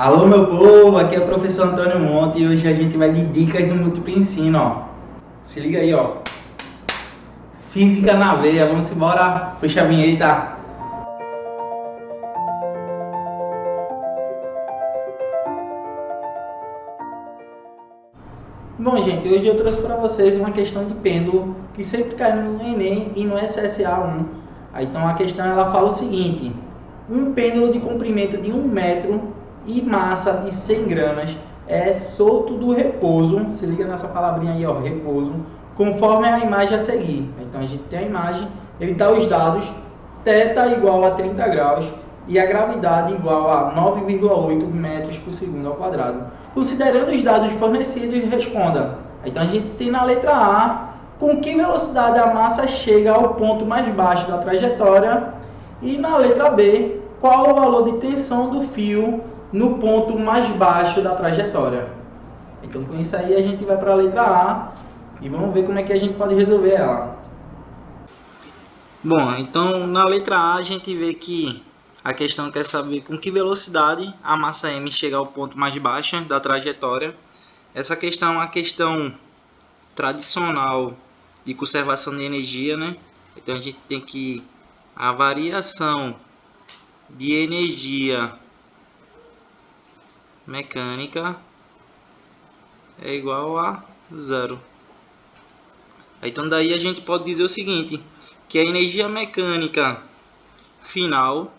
Alô meu povo, aqui é o professor Antônio Monte e hoje a gente vai de dicas do múltiplo ensino, ó. Se liga aí, ó. Física na veia, vamos embora. Puxa a vinheta. Bom, gente, hoje eu trouxe para vocês uma questão de pêndulo que sempre cai no Enem e no SSA1. Então a questão ela fala o seguinte: um pêndulo de comprimento de 1 metro e massa de 100 gramas é solto do repouso, se liga nessa palavrinha aí, ó, repouso, conforme a imagem a seguir. Então a gente tem a imagem, ele dá os dados, θ igual a 30 graus e a gravidade igual a 9,8 metros por segundo ao quadrado. Considerando os dados fornecidos, responda. Então a gente tem na letra A, com que velocidade a massa chega ao ponto mais baixo da trajetória, e na letra B, qual o valor de tensão do fio no ponto mais baixo da trajetória. Então com isso aí a gente vai para a letra A e vamos ver como é que a gente pode resolver ela. Bom, então na letra A a gente vê que a questão quer saber com que velocidade a massa M chega ao ponto mais baixo da trajetória. Essa questão é uma questão tradicional de conservação de energia, né? Então a gente tem que a variação de energia mecânica é igual a zero. Então daí a gente pode dizer o seguinte, que a energia mecânica final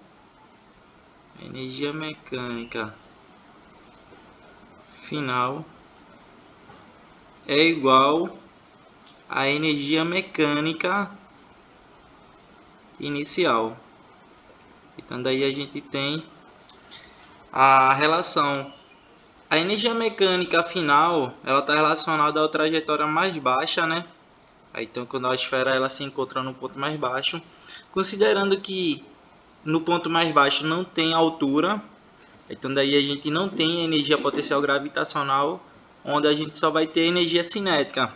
é igual à energia mecânica inicial. Então daí a gente tem a relação. A energia mecânica final, ela está relacionada à trajetória mais baixa, né? Então quando a esfera ela se encontra no ponto mais baixo, considerando que no ponto mais baixo não tem altura, então daí a gente não tem energia potencial gravitacional, onde a gente só vai ter energia cinética.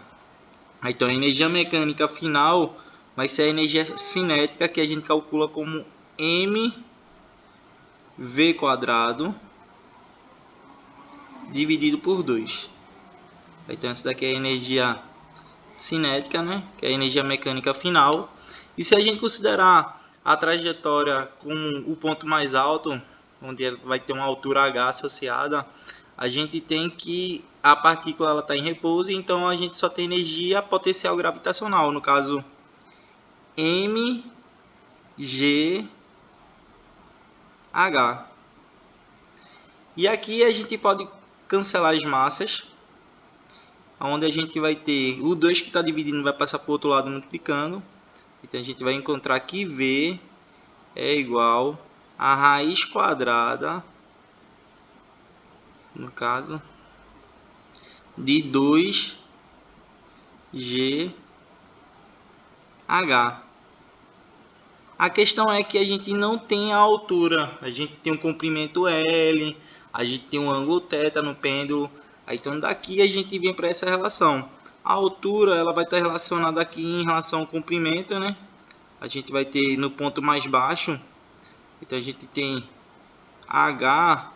Então a energia mecânica final vai ser a energia cinética, que a gente calcula como mv² dividido por 2. Então essa daqui é a energia cinética, né? Que é a energia mecânica final. E se a gente considerar a trajetória com o ponto mais alto, onde vai ter uma altura h associada, a gente tem que a partícula está em repouso, então a gente só tem energia potencial gravitacional, no caso mgh. E aqui a gente pode cancelar as massas, onde a gente vai ter o 2 que está dividindo vai passar para o outro lado multiplicando. Então a gente vai encontrar que V é igual a raiz quadrada, no caso, de 2GH. A questão é que a gente não tem a altura, a gente tem um comprimento L, a gente tem um ângulo θ no pêndulo. Então daqui a gente vem para essa relação. A altura ela vai estar relacionada aqui em relação ao comprimento, né? A gente vai ter no ponto mais baixo, então a gente tem H,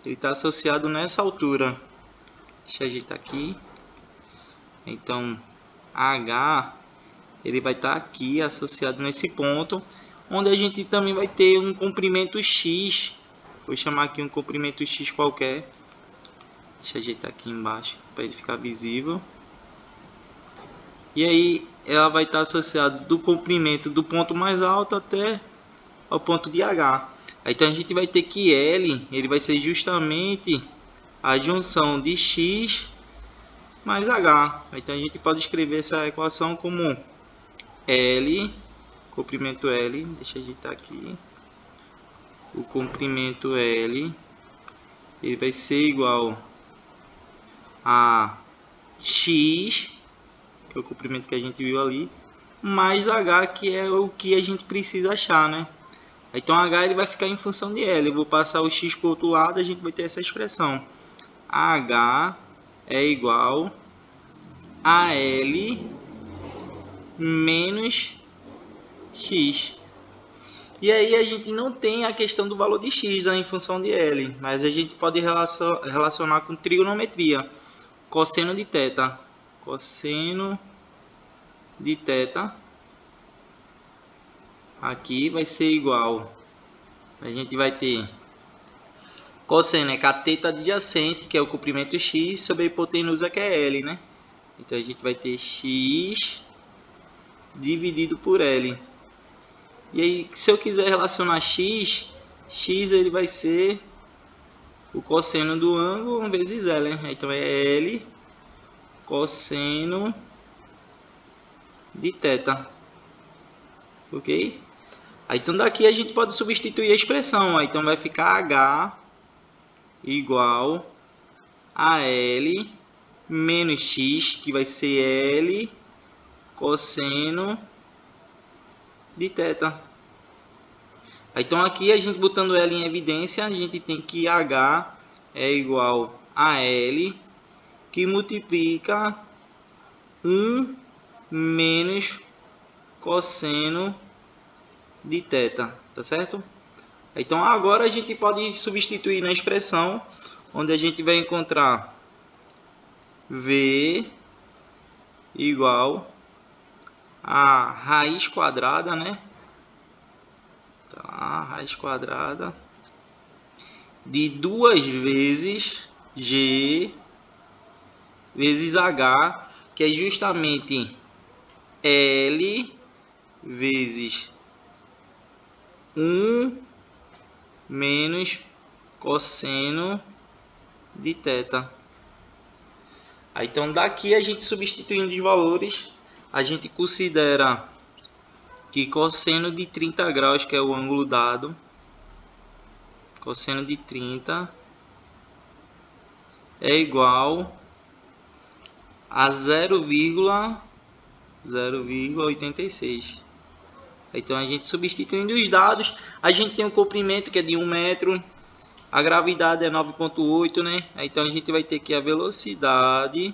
ele está associado nessa altura. Deixa eu ajeitar aqui. Então H ele vai estar aqui associado nesse ponto, onde a gente também vai ter um comprimento X. Vou chamar aqui um comprimento X qualquer. Deixa eu ajeitar aqui embaixo para ele ficar visível. E aí ela vai estar associada do comprimento do ponto mais alto até ao ponto de H. Então a gente vai ter que L ele vai ser justamente a junção de X mais H. Então a gente pode escrever essa equação como L, comprimento L, deixa eu ajeitar aqui. O comprimento L ele vai ser igual a X, que é o comprimento que a gente viu ali, mais H, que é o que a gente precisa achar, né? Então H ele vai ficar em função de L. Eu vou passar o X para o outro lado, a gente vai ter essa expressão. H é igual a L menos X. E aí a gente não tem a questão do valor de x, né, em função de L, mas a gente pode relacionar com trigonometria. Cosseno de θ. Cosseno de θ aqui vai ser igual. A gente vai ter cosseno é cateto adjacente, que é o comprimento x, sobre a hipotenusa, que é L, né? Então a gente vai ter x dividido por L. E aí, se eu quiser relacionar x ele vai ser o cosseno do ângulo vezes L, né? Então é L cosseno de θ. Ok? Aí, então daqui a gente pode substituir a expressão. Aí, então vai ficar H igual a L menos x, que vai ser L cosseno de θ. Então aqui a gente botando L em evidência, a gente tem que H é igual a L, que multiplica 1 menos cosseno de θ, tá certo? Então agora a gente pode substituir na expressão, onde a gente vai encontrar V igual a raiz quadrada, né? Tá, raiz quadrada de 2 vezes G vezes H, que é justamente L vezes 1 menos cosseno de θ. Aí, então daqui a gente substituindo os valores, a gente considera que cosseno de 30 graus, que é o ângulo dado, cosseno de 30 é igual a 0,86. Então a gente substituindo os dados, a gente tem um comprimento que é de 1 metro, a gravidade é 9,8, né? Então a gente vai ter que a velocidade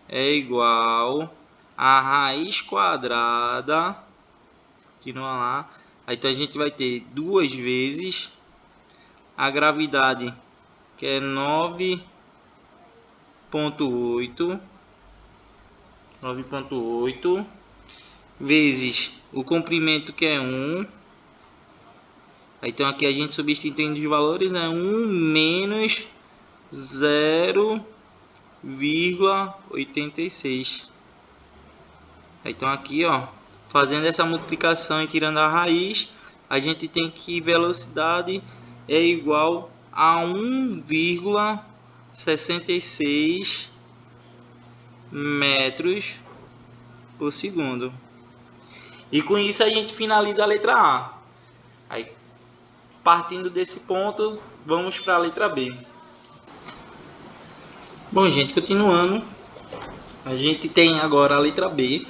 é igual a raiz quadrada, continua lá. Então a gente vai ter 2 vezes a gravidade, que é 9,8 vezes o comprimento, que é 1. Então aqui a gente substituindo os valores, né? 1 menos 0,86. Então aqui, ó, fazendo essa multiplicação e tirando a raiz, a gente tem que velocidade é igual a 1,66 metros por segundo. E com isso a gente finaliza a letra A. Aí, partindo desse ponto, vamos para a letra B. Bom, gente, continuando, a gente tem agora a letra B,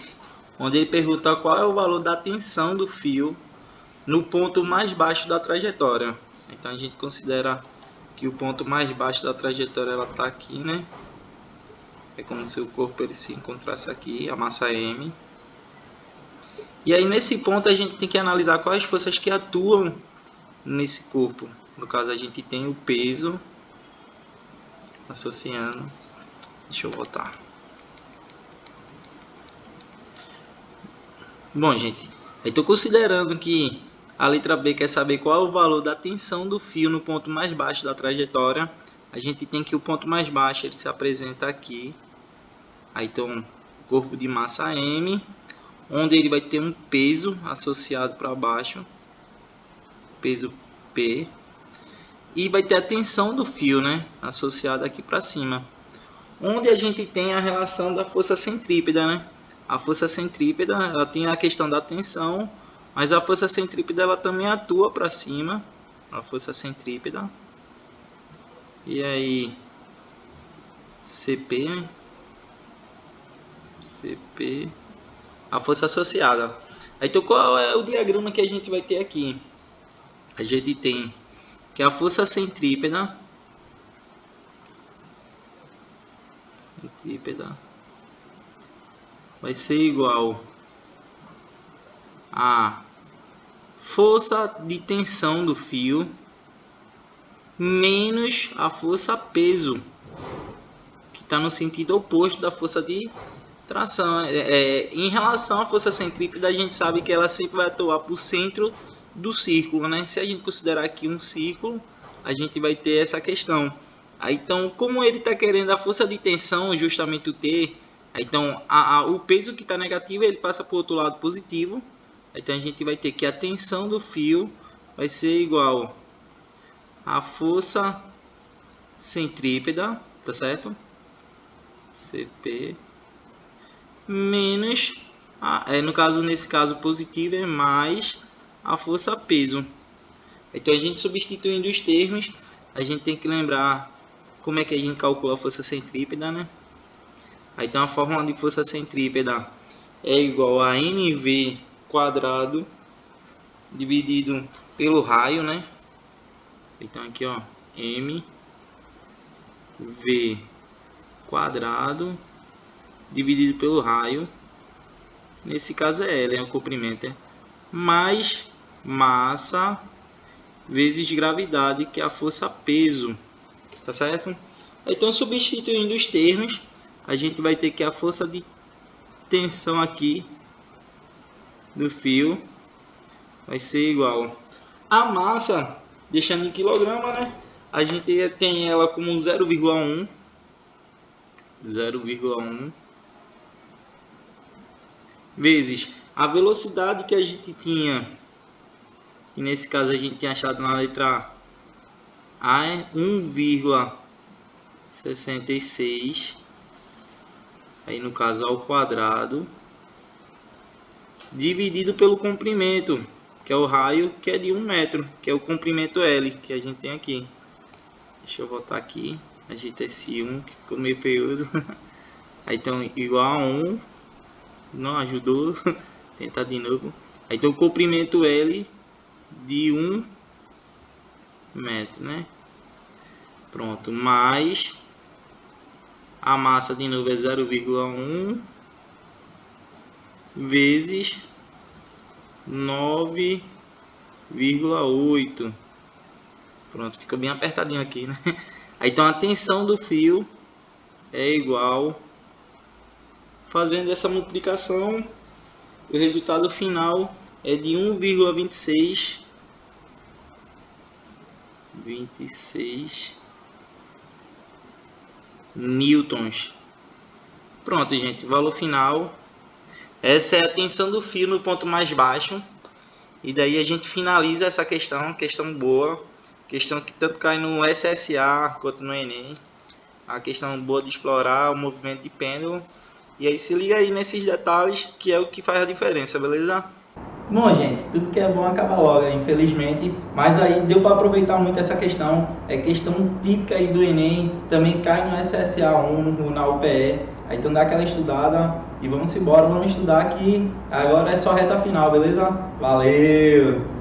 onde ele pergunta qual é o valor da tensão do fio no ponto mais baixo da trajetória. Então a gente considera que o ponto mais baixo da trajetória ela está aqui, né? É como se o corpo ele se encontrasse aqui, a massa M. E aí nesse ponto a gente tem que analisar quais forças que atuam nesse corpo. No caso a gente tem o peso associando. Deixa eu voltar. Bom, gente, eu estou considerando que a letra B quer saber qual é o valor da tensão do fio no ponto mais baixo da trajetória. A gente tem que o ponto mais baixo ele se apresenta aqui. Aí, então, corpo de massa M, onde ele vai ter um peso associado para baixo, peso P, e vai ter a tensão do fio, né, associada aqui para cima, onde a gente tem a relação da força centrípeta, né? A força centrípeta ela tem a questão da tensão, mas a força centrípeta ela também atua para cima, a força centrípeta. E aí CP, né? CP, a força associada. Então qual é o diagrama que a gente vai ter aqui? A gente tem que a força centrípeta vai ser igual a força de tensão do fio menos a força peso, que está no sentido oposto da força de tração. Em relação à força centrípeta, a gente sabe que ela sempre vai atuar para o centro do círculo, né? Se a gente considerar aqui um círculo, a gente vai ter essa questão. Então, como ele está querendo a força de tensão, justamente o T, então o peso que está negativo, ele passa para o outro lado positivo. Então a gente vai ter que a tensão do fio vai ser igual à força centrípeta, tá certo? CP menos, no caso, nesse caso positivo, é mais a força peso. Então a gente substituindo os termos, a gente tem que lembrar como é que a gente calcula a força centrípeta, né? Então a fórmula de força centrípeta é igual a mv quadrado dividido pelo raio, né? Então aqui, ó, mv quadrado dividido pelo raio, nesse caso é L, é o comprimento, mais massa vezes gravidade, que é a força peso, tá certo? Então, substituindo os termos, a gente vai ter que a força de tensão aqui do fio vai ser igual a massa, deixando em quilograma, né? A gente tem ela como 0,1 vezes a velocidade que a gente tinha, e nesse caso a gente tinha achado na letra A, é 1,66, aí no caso ao quadrado, dividido pelo comprimento, que é o raio, que é de 1 metro, que é o comprimento L que a gente tem aqui. Deixa eu voltar aqui, ajeitar esse 1 que ficou meio feioso. Aí então igual a 1, não ajudou, tentar de novo. Aí então o comprimento L de 1 metro, né? Pronto, mais a massa de novo é 0,1 vezes 9,8. Pronto, fica bem apertadinho aqui, né? Aí, então a tensão do fio é igual, fazendo essa multiplicação, o resultado final é de 1,26 newtons. Pronto, gente, valor final. Essa é a tensão do fio no ponto mais baixo. E daí a gente finaliza essa questão boa, questão que tanto cai no SSA quanto no Enem. A questão boa de explorar o movimento de pêndulo. E aí se liga aí nesses detalhes, que é o que faz a diferença, beleza? Bom, gente, tudo que é bom acaba logo, infelizmente, mas aí deu para aproveitar muito essa questão, é questão típica aí do Enem, também cai no SSA1, na UPE, aí então dá aquela estudada e vamos embora, vamos estudar que agora é só reta final, beleza? Valeu!